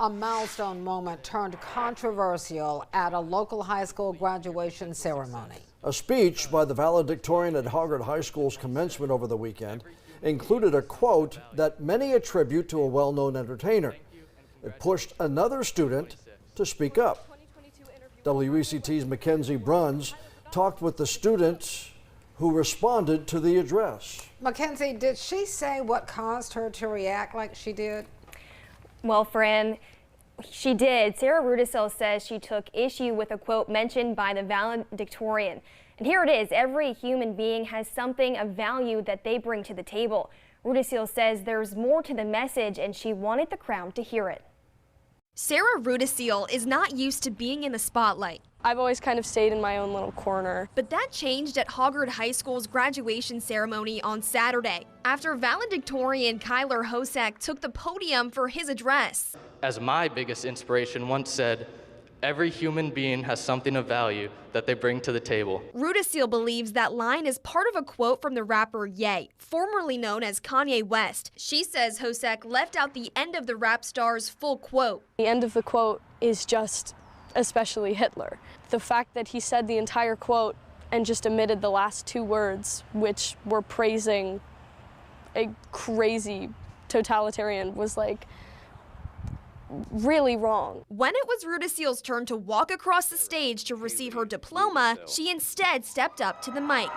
A milestone moment turned controversial at a local high school graduation ceremony. A speech by the valedictorian at Hoggard High School's commencement over the weekend included a quote that many attribute to a well-known entertainer. It pushed another student to speak up. WECT's Mackenzie Bruns talked with the student who responded to the address. Mackenzie, did she say what caused her to react like she did? Well, Fran, she did. Sarah Rudisil says she took issue with a quote mentioned by the valedictorian. And here it is. Every human being has something of value that they bring to the table. Rudisil says there's more to the message, and she wanted the crowd to hear it. Sarah Rudisil is not used to being in the spotlight. I've always kind of stayed in my own little corner. But that changed at Hoggard High School's graduation ceremony on Saturday, after valedictorian Kyler Hosek took the podium for his address. As my biggest inspiration once said, every human being has something of value that they bring to the table. Rudisil believes that line is part of a quote from the rapper Ye, formerly known as Kanye West. She says Hosek left out the end of the rap star's full quote. The end of the quote is just especially Hitler. The fact that he said the entire quote and just omitted the last two words, which were praising a crazy totalitarian, was like really wrong. When it was Rudisil's turn to walk across the stage to receive her diploma, she instead stepped up to the mic.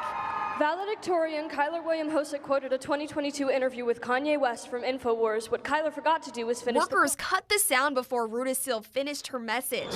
Valedictorian Kyler William Hosek quoted a 2022 interview with Kanye West from InfoWars. What Kyler forgot to do was finish. Workers cut the sound before Rudisil finished her message.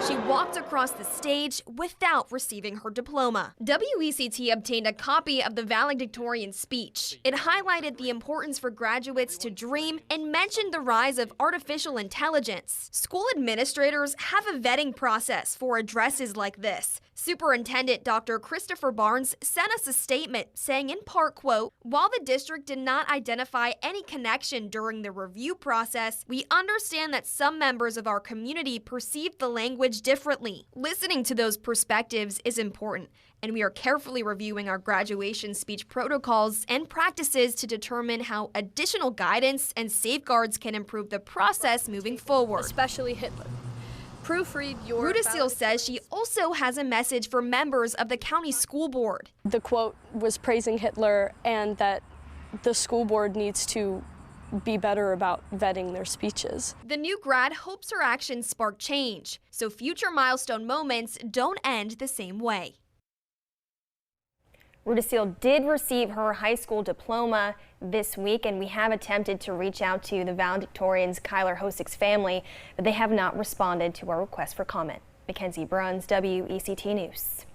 She walked across the stage without receiving her diploma. WECT obtained a copy of the valedictorian speech. It highlighted the importance for graduates to dream and mentioned the rise of artificial intelligence. School administrators have a vetting process for addresses like this. Superintendent Dr. Christopher Barnes sent us a statement saying in part, quote, "While the district did not identify any connection during the review process, we understand that some members of our community perceived the language differently. Listening to those perspectives is important, and we are carefully reviewing our graduation speech protocols and practices to determine how additional guidance and safeguards can improve the process moving forward." Especially Hitler. Proofread your. Rudisil says she also has a message for members of the county school board. The quote was praising Hitler, and that the school board needs to be better about vetting their speeches. The new grad hopes her actions spark change, so future milestone moments don't end the same way. Rudisil did receive her high school diploma this week, and we have attempted to reach out to the valedictorian's Kyler Hosek's family, but they have not responded to our request for comment. Mackenzie Bruns, WECT News.